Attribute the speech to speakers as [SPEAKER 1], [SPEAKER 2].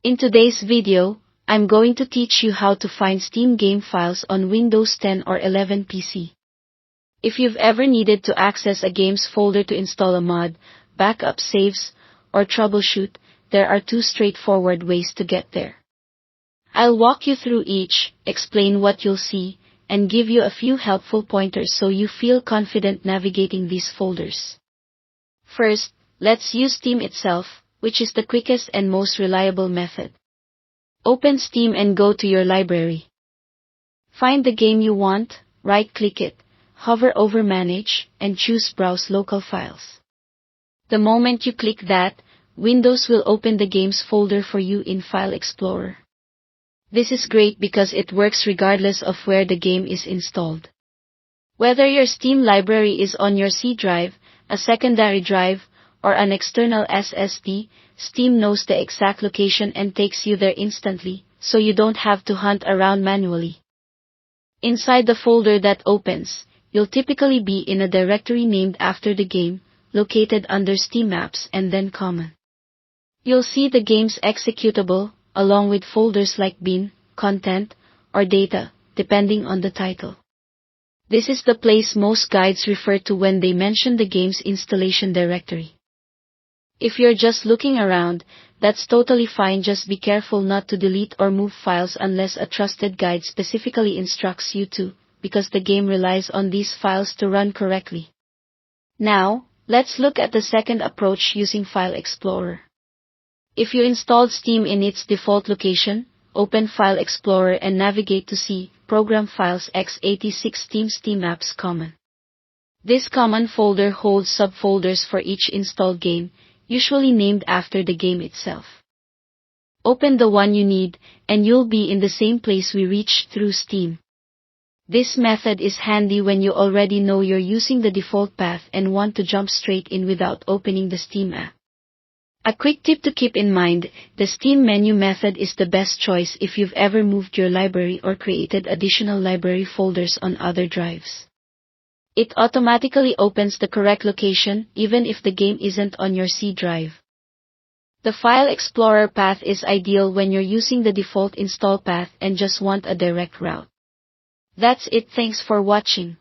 [SPEAKER 1] In today's video, I'm going to teach you how to find Steam game files on Windows 10 or 11 PC. If you've ever needed to access a games folder to install a mod, backup saves, or troubleshoot, there are two straightforward ways to get there. I'll walk you through each, explain what you'll see, and give you a few helpful pointers so you feel confident navigating these folders. First, let's use Steam itself, which is the quickest and most reliable method. Open Steam and go to your library. Find the game you want, right-click it, hover over Manage, and choose Browse Local Files. The moment you click that, Windows will open the games folder for you in File Explorer. This is great because it works regardless of where the game is installed. Whether your Steam library is on your C drive, a secondary drive, or an external SSD, Steam knows the exact location and takes you there instantly, so you don't have to hunt around manually. Inside the folder that opens, you'll typically be in a directory named after the game, located under Steam Apps and then Common. You'll see the game's executable, along with folders like Bin, Content, or Data, depending on the title. This is the place most guides refer to when they mention the game's installation directory. If you're just looking around, that's totally fine, just be careful not to delete or move files unless a trusted guide specifically instructs you to, because the game relies on these files to run correctly. Now, let's look at the second approach using File Explorer. If you installed Steam in its default location, open File Explorer and navigate to C, Program Files x86 Steam Apps Common. This common folder holds subfolders for each installed game, usually named after the game itself. Open the one you need, and you'll be in the same place we reached through Steam. This method is handy when you already know you're using the default path and want to jump straight in without opening the Steam app. A quick tip to keep in mind, the Steam menu method is the best choice if you've ever moved your library or created additional library folders on other drives. It automatically opens the correct location, even if the game isn't on your C drive. The File Explorer path is ideal when you're using the default install path and just want a direct route. That's it, thanks for watching.